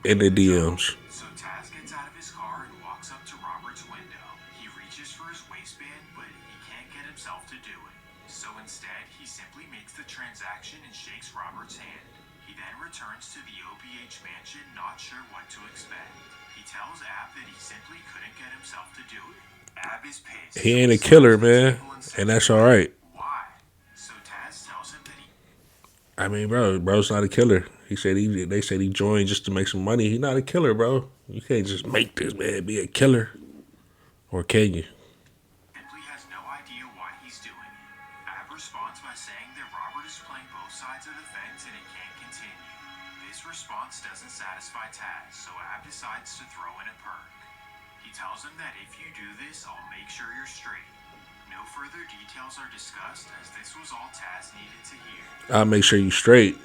in the DMs. So Taz gets out of his car and walks up to Robert's window. He reaches for his waistband, but he can't get himself to do it. So instead, he simply makes the transaction and shakes Robert's hand. He then returns to the OBH mansion, not sure what to expect. He tells Ab that he simply couldn't get himself to do it. Ab is pissed. He ain't a killer, man, and that's all right. Why? So Taz tells him that he... I mean, bro's not a killer. They said he joined just to make some money. He's not a killer, bro. You can't just make this man be a killer, or can you? simply has no idea why he's doing it. Ab responds by saying that Robert is playing both sides of the fence and it can't continue. This response doesn't satisfy Taz, so Ab decides to throw in a perk. He tells him that if you do this, I'll make sure you're straight. No further details are discussed, as this was all Taz needed to hear. I'll make sure you straight.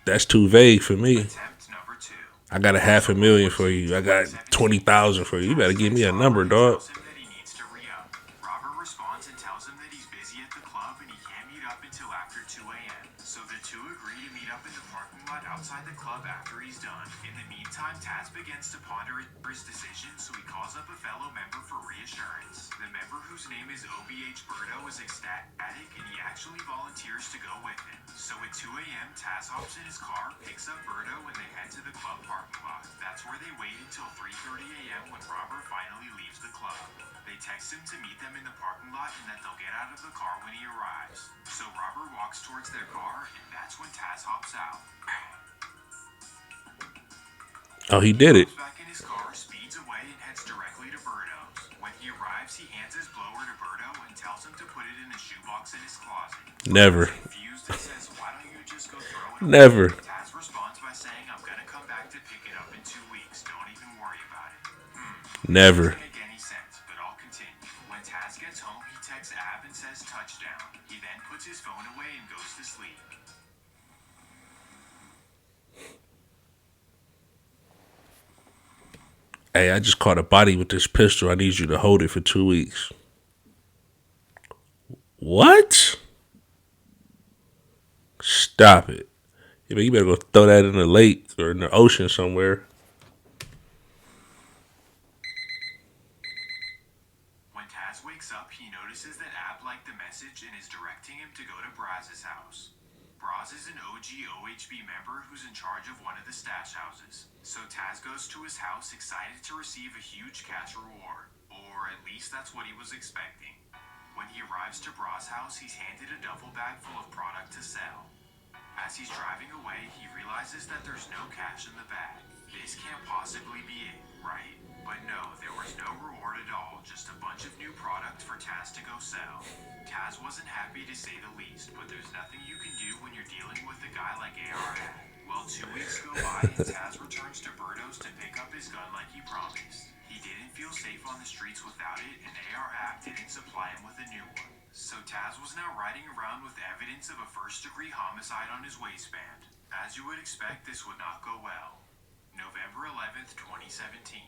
That's too vague for me. Attempt number 2. I got $500,000 for you. I got 20,000 for you. You better give me a number, dog. Tells him that he needs to re-up. Robert responds and tells him that he's busy at the club and he can't meet up until after 2 a.m. So the two agree to meet up in the parking lot outside the club after he's done. In the meantime, Taz begins to ponder his decision, so he calls up a fellow member for reassurance. The member, whose name is OBH Berto, is ecstatic and he actually volunteers to go with him. So at 2 a.m., Taz hops in his car, picks up Berto, and they head to the club parking lot. That's where they wait until 3:30 a.m. when Robert finally leaves the club. They text him to meet them in the parking lot and that they'll get out of the car when he arrives. So Robert walks towards their car, and that's when Taz hops out. Oh, he did it. Goes back in his car, speeds away, and heads directly to Berto's. When he arrives, he hands his blower to Berto and tells him to put it in a shoebox in his closet. Never. Confused and says, "Why don't you just go throw it away?" Never. Taz responds by saying, "I'm gonna come back to pick it up in 2 weeks. Don't even worry about it." Never. Doesn't make any sense, but I'll continue. When Taz gets home, he texts Ab and says touchdown. He then puts his phone away and goes to sleep. Hey, I just caught a body with this pistol. I need you to hold it for 2 weeks. What? Stop it. You better go throw that in the lake or in the ocean somewhere. When Taz wakes up, he notices that Ab liked the message and is directing him to go to Braz's house. Braz is an OG OHB member who's in charge of one of the stash houses. So Taz goes to his house excited to receive a huge cash reward. Or at least that's what he was expecting. When he arrives to Braz's house, he's handed a duffel bag full of product to sell. As he's driving away, he realizes that there's no cash in the bag. This can't possibly be it, right? But no, there was no reward at all, just a bunch of new product for Taz to go sell. Taz wasn't happy to say the least, but there's nothing you can do when you're dealing with a guy like AR had. Well, 2 weeks go by and Taz returns to Birdo's to pick up his gun like he promised. He didn't feel safe on the streets without it, and AR Ab didn't supply him with a new one. So Taz was now riding around with evidence of a first-degree homicide on his waistband. As you would expect, this would not go well. November 11th, 2017.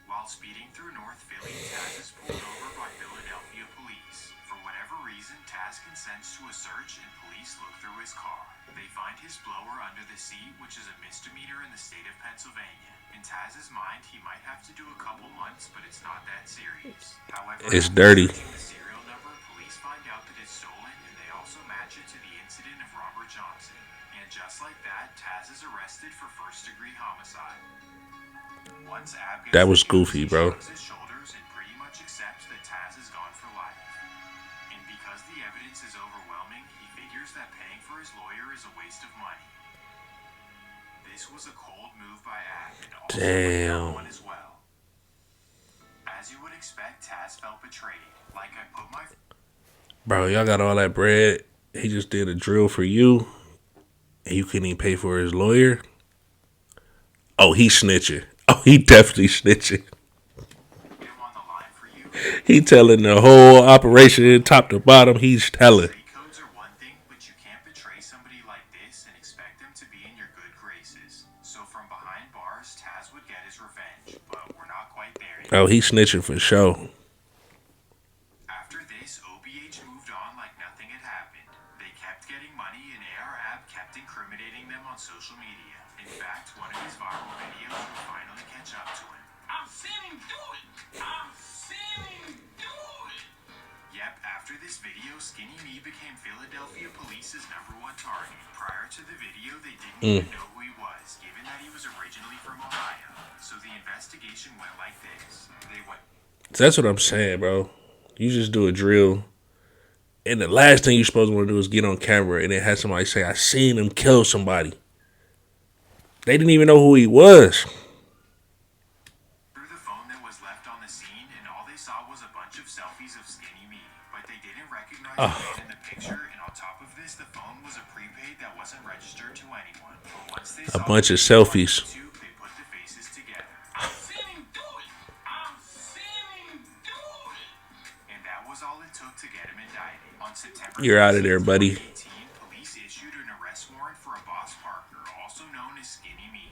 While speeding through North Philly, Taz is pulled over by Philadelphia police. For whatever reason, Taz consents to a search and police look through his car. They find his blower under the seat, which is a misdemeanor in the state of Pennsylvania. In Taz's mind, he might have to do a couple months, but it's not that serious. However, It's dirty. the serial number, police find out that it's stolen, and they also match it to the incident of Robert Johnson. And just like that, Taz is arrested for first-degree homicide. Once Ab gets That was the news, goofy, he bro. shrugs his shoulders and pretty much accepts that Taz is gone for life. And because the evidence is overwhelming, he figures that paying for his lawyer is a waste of money. This was a cold move by Ab, and also a dumb one as well. As you would expect, Taz felt betrayed. Like I put my Bro, y'all got all that bread. He just did a drill for you. And you couldn't even pay for his lawyer. Oh, he snitching. Oh, he definitely snitching. him on the line for you. He telling the whole operation top to bottom. He's telling. Street codes are one thing, but you can't betray somebody like this and expect them to be in your good graces. So from behind bars, Taz would get his revenge, but we're not quite there yet. Oh, he's snitching for sure. After this, OBH moved on like nothing had happened. They kept getting money and AR Ab kept incriminating them on social media. In fact, one of his viral videos would finally catch up to him. I've seen him do it. I've seen him do it. Yep, after this video, Skinny Me became Philadelphia police's #1 target. Prior to the video, they didn't even know who he was, given that he was originally from Ohio. So the investigation went like this. That's what I'm saying, bro. You just do a drill. And the last thing you're supposed to want to do is get on camera and then have somebody say, I seen him kill somebody. They didn't even know who he was. Through the phone that was left on the scene, and all they saw was a bunch of selfies of Skinny Me. But they didn't recognize the man in the picture, and on top of this, the phone was a prepaid that wasn't registered to anyone. But once they A saw bunch the of selfies. YouTube, they put the faces together. I've seen him do it. I've seen him do it. And that was all it took to get him indicted. On September You're out of there, buddy. 2018, police issued an arrest warrant for a Boss Parker, also known as Skinny Me.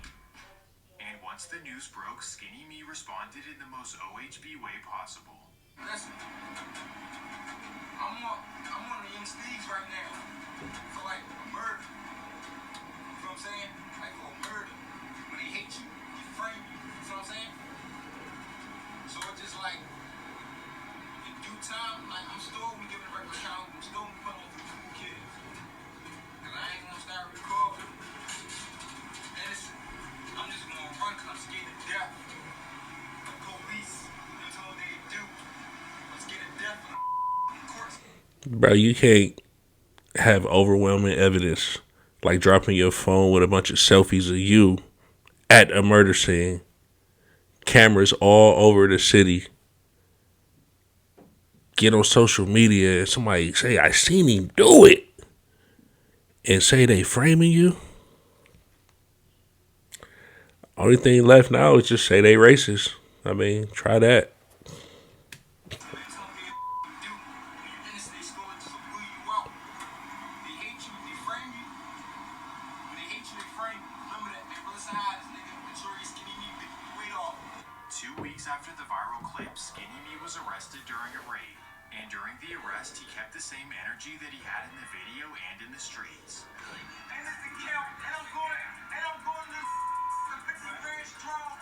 And once the news broke, Skinny Me responded in the most OHB way possible. Listen, I'm on the young Steve's right now for like a murder. You know what I'm saying? Like for a murder. When they hate you, they frame you. You know what I'm saying? So it's just like in due time, like I'm still gonna give it a record count. I'm still gonna put on for two kids. And I ain't gonna start recording. Innocent. I'm just gonna run because I'm scared to death. The police, that's all they do. I'm scared to death in courts. Bro, you can't have overwhelming evidence like dropping your phone with a bunch of selfies of you at a murder scene. Cameras all over the city. Get on social media and somebody say, I seen him do it. And say they framing you. Only thing left now is just say they racist. I mean, try that. after the viral clip, Skinny Me was arrested during a raid. And during the arrest, he kept the same energy that he had in the video and in the streets. And listen, Kel, and I'm going to the picture very strong.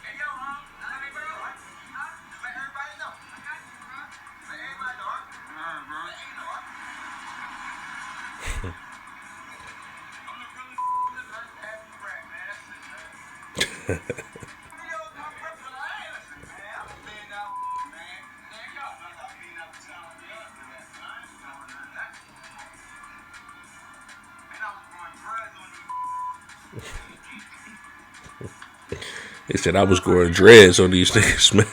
Hey, yo, huh? Let everybody know. Let everybody know. I'm the realest happy rap, man. That's it, man. They said I was going dreads on these niggas, man.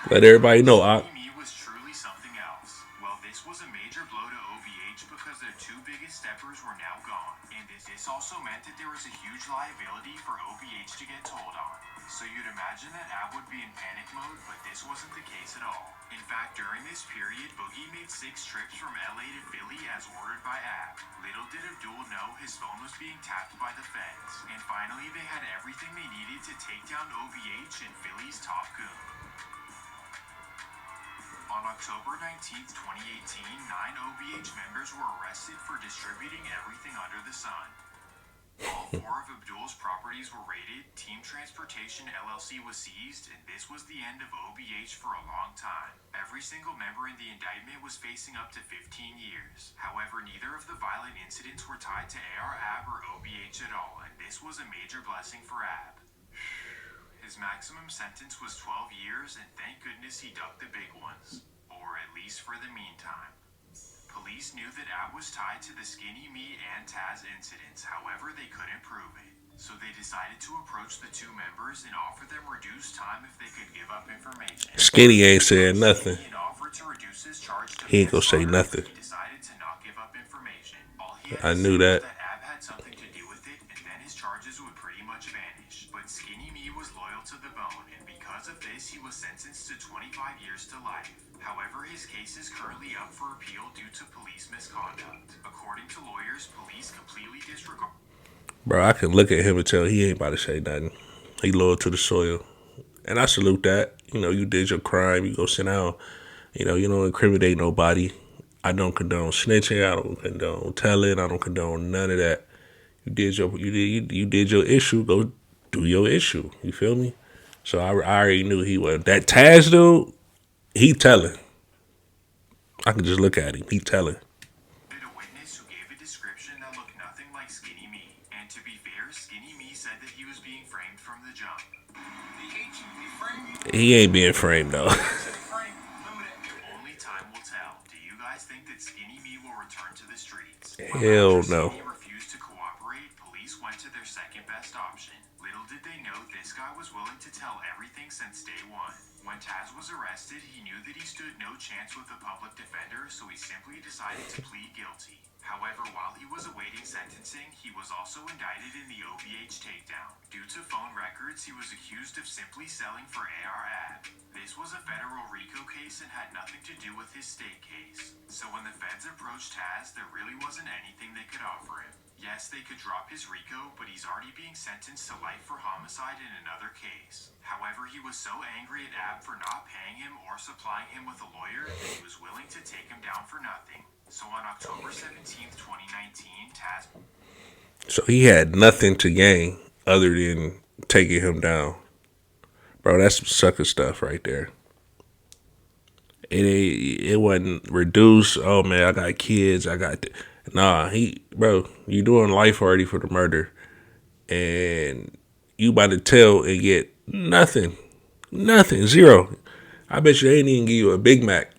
Let everybody know. Skinny Me was truly something else. Well, this was a major blow to OVH because their two biggest steppers were now gone. And this also meant that there was a huge liability for OVH to get told on. So you'd imagine that Ab would be in panic mode, but this wasn't the case at all. In fact, during this period, Boogie made 6 trips from LA to Philly as ordered by Ab. Little did Abdul know his phone was being tapped by the feds. And finally, they had everything they needed to take down OVH and Philly's top goon. On October 19th, 2018, 9 OVH members were arrested for distributing everything under the sun. All 4 of Abdul's properties were raided, Team Transportation LLC was seized, and this was the end of OVH for a long time. Every single member in the indictment was facing up to 15 years. However, neither of the violent incidents were tied to AR Ab or OVH at all, and this was a major blessing for Ab. His maximum sentence was 12 years, and thank goodness he ducked the big ones. Or at least for the meantime. Police knew that Ab was tied to the Skinny Me and Taz incidents, however they couldn't prove it. So they decided to approach the 2 members and offer them reduced time if they could give up information. Skinny ain't saying nothing. Skinny offered to reduce his charge to He ain't gonna say manslaughter. nothing. He decided to not give up information. All he had I to knew say that. was that Ab had something to do with it, and then his charges would pretty much vanish. But Skinny Me was loyal to the bone, and because of this, he was sentenced to 25 years to life. However, his case is currently up for appeal due to police misconduct. According to lawyers, police completely disregard. Bro, I can look at him and tell he ain't about to say nothing. He loyal to the soil. And I salute that. You know, you did your crime. You go sit down. You know, you don't incriminate nobody. I don't condone snitching. I don't condone telling. I don't condone none of that. You did your issue. Go do your issue. You feel me? So I already knew he was. That Taz dude, he telling. I can just look at him. He telling. A witness who gave a description that looked nothing like Skinny Me. And to be fair, Skinny Me said that he was being framed from the jump. They hate you. They frame you. He ain't being framed though. Only time will tell. Do you guys think that Skinny Me will return to the streets? Hell no. Skinny refused to cooperate. Police went to their second best option. Little did they know this guy was willing to tell everything since day one. When Taz was arrested, he knew that he stood no chance with a public defender, so he simply decided to plead guilty. However, while he was awaiting sentencing, he was also indicted in the OVH takedown. Due to phone records, he was accused of simply selling for AR Ab. This was a federal RICO case and had nothing to do with his state case. So when the feds approached Taz, there really wasn't anything they could offer him. Yes, they could drop his RICO, but he's already being sentenced to life for homicide in another case. However, he was so angry at Ab for not paying him or supplying him with a lawyer that he was willing to take him down for nothing. So on October 17th, 2019, Taz... So he had nothing to gain other than taking him down. Bro, that's some sucker stuff right there. It wasn't reduced. Oh man, I got kids. Nah, bro, you doing life already for the murder, and you about to tell and get nothing, 0. I bet you they ain't even give you a Big Mac.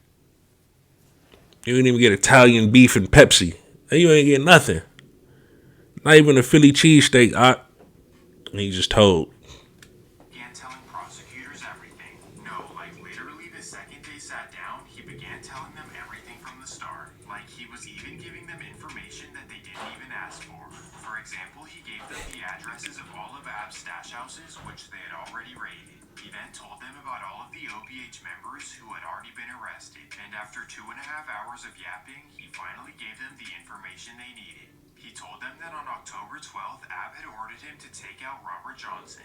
You didn't even get Italian beef and Pepsi. And you ain't get nothing. Not even a Philly cheesesteak. And he just told. began telling prosecutors everything. No, like literally the second they sat down, he began telling them everything from the start. Like he was even giving them information that they didn't even ask for. For example, he gave them the addresses of all of Ab's stash houses, which they had already raided. He then told them about all of the OVH members who had already been arrested. And after 2.5 hours of yapping, he finally gave them the information they needed. He told them that on October 12th, Ab had ordered him to take out Robert Johnson.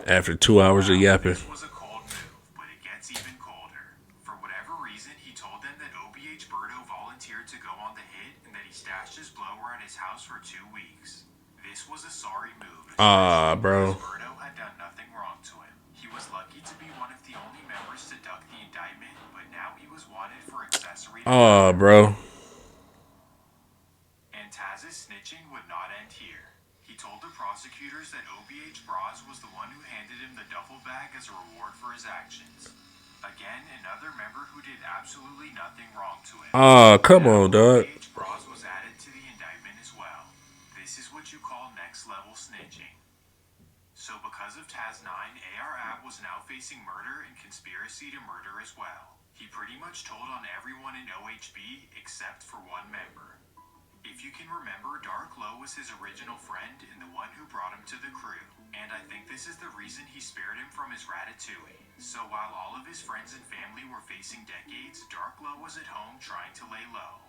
After 2 hours of yapping. This was a cold move, but it gets even colder. For whatever reason, he told them that OBH Birdo volunteered to go on the hit and that he stashed his blower at his house for 2 weeks. This was a sorry move. Bro. Birdo had done nothing wrong to him. He was lucky to be one of the only members to duck the indictment, but now he was wanted for accessory. Bro. And Taz's snitching would not end here. He told the prosecutors that OBH Braz was the one who handed him the duffel bag as a reward for his actions. Again, another member who did absolutely nothing wrong to him. Come on, dog. OBH Braz was added to the indictment as well. This is what you call next level snitching. So because of Taz 9, AR Ab was now facing murder and conspiracy to murder as well. He pretty much told on everyone in OHB except for one member. If you can remember, Dark Low was his original friend and the one who brought him to the crew. And I think this is the reason he spared him from his ratatouille. So while all of his friends and family were facing decades, Dark Low was at home trying to lay low.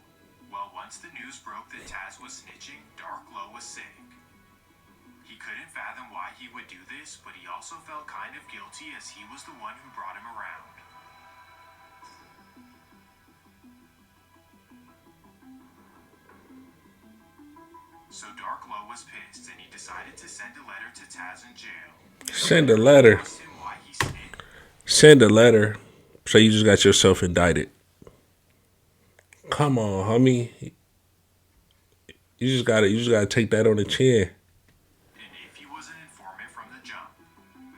Well, once the news broke that Taz was snitching, Dark Low was sick. He couldn't fathom why he would do this, but he also felt kind of guilty as he was the one who brought him around. So Dark Low was pissed, and he decided to send a letter to Taz in jail. Send a letter. Asked him why he snitched. Send a letter. So you just got yourself indicted. Come on, homie. You just gotta take that on the chin. And if he was an informant from the jump,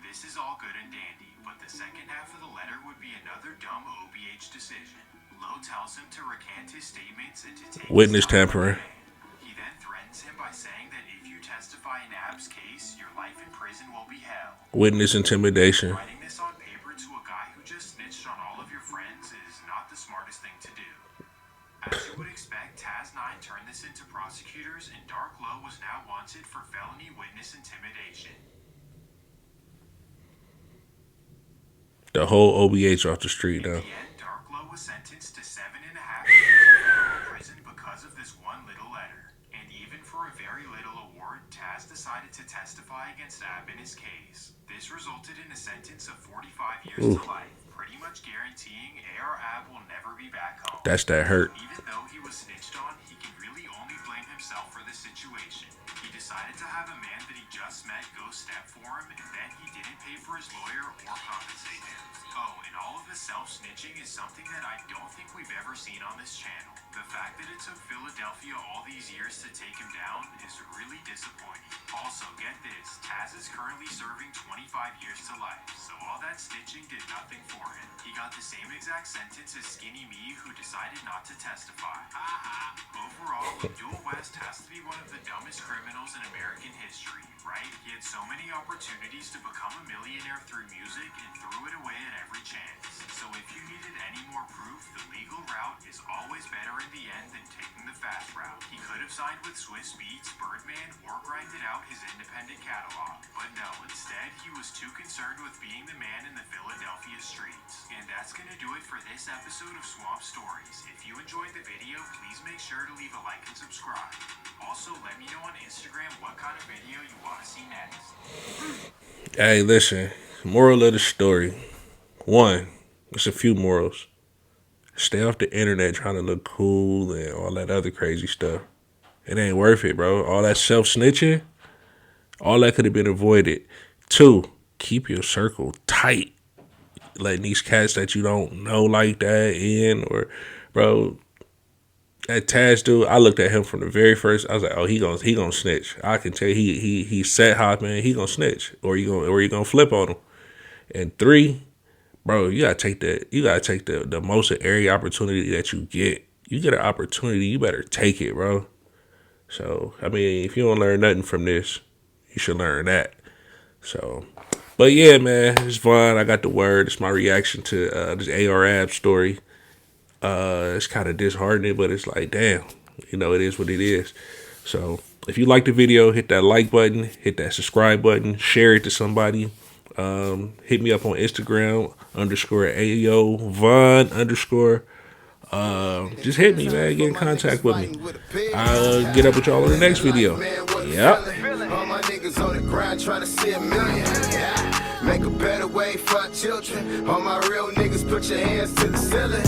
this is all good and dandy, but the second half of the letter would be another dumb OBH decision. Lowe tells him to recant his statements and to take Witness his time tampering. away. He then threatens him by saying that if you testify in Ab's case, your life in prison will be hell. Witness intimidation. Writing this on paper to a guy who just snitched on all of your friends is not the smartest thing to do. As you would expect, Taz 9 turned this into prosecutors, and Dark Low was now wanted for felony witness intimidation. The whole OBH off the street In now. the end, Dark Low was sentenced to 7.5 years in federal prison because of this one little letter. And even for a very little award, Taz decided to testify against Ab in his case. This resulted in a sentence of 45 years to life, pretty much guaranteeing AR Ab will never be back home. That's that hurt. Even though he was snitched on, he can really only blame himself for the situation. He decided to have a man that he just met go step for him, and then he didn't pay for his lawyer or compensate him. Oh, and all of the self-snitching is something that I don't think we've ever seen on this channel. The fact that it took Philadelphia all these years to take him down is really disappointing. Also, get this, Taz is currently serving 25 years to life, so all that snitching did nothing for him. He got the same exact sentence as Skinny Me, who decided not to testify. Overall, Abdul West has to be one of the dumbest criminals in American history, right? He had so many opportunities to become a millionaire through music and threw it away at every chance. So if you needed any more proof, the legal route is always better in the end than taking the fast route. He could have signed with Swiss Beats, Birdman, or grinded out his independent catalog. But no, instead, he was too concerned with being the man in the Philadelphia streets. And that's gonna do it for this episode of Swamp Stories. If you enjoyed the video, please make sure to leave a like and subscribe. Also, let me know on Instagram what kind of video you want to see next. Hey, listen. Moral of the story. One, there's a few morals. Stay off the internet trying to look cool and all that other crazy stuff. It ain't worth it, bro. All that self-snitching, all that could have been avoided. Two, keep your circle tight. Letting these cats that you don't know like that in, or, bro, that Taz dude, I looked at him from the very first. I was like, oh, he gonna snitch. I can tell he set hopping. He gonna snitch, or you gonna flip on him. And three, bro, you gotta take the most of every opportunity that you get. You get an opportunity, you better take it, bro. So, I mean, if you don't learn nothing from this, you should learn that. So, but yeah, man, it's fun. I got the word. It's my reaction to this AR Ab story. It's kind of disheartening, but it's like, damn, it is what it is. So, if you like the video, hit that like button, hit that subscribe button, share it to somebody. Hit me up on Instagram _AO Von _ just hit me, man. Get in contact with me. I'll get up with y'all in the next video. Yep. All my niggas on the grind trying to see a million. Yeah. Make a better way for our children. All my real niggas, put your hands to the ceiling.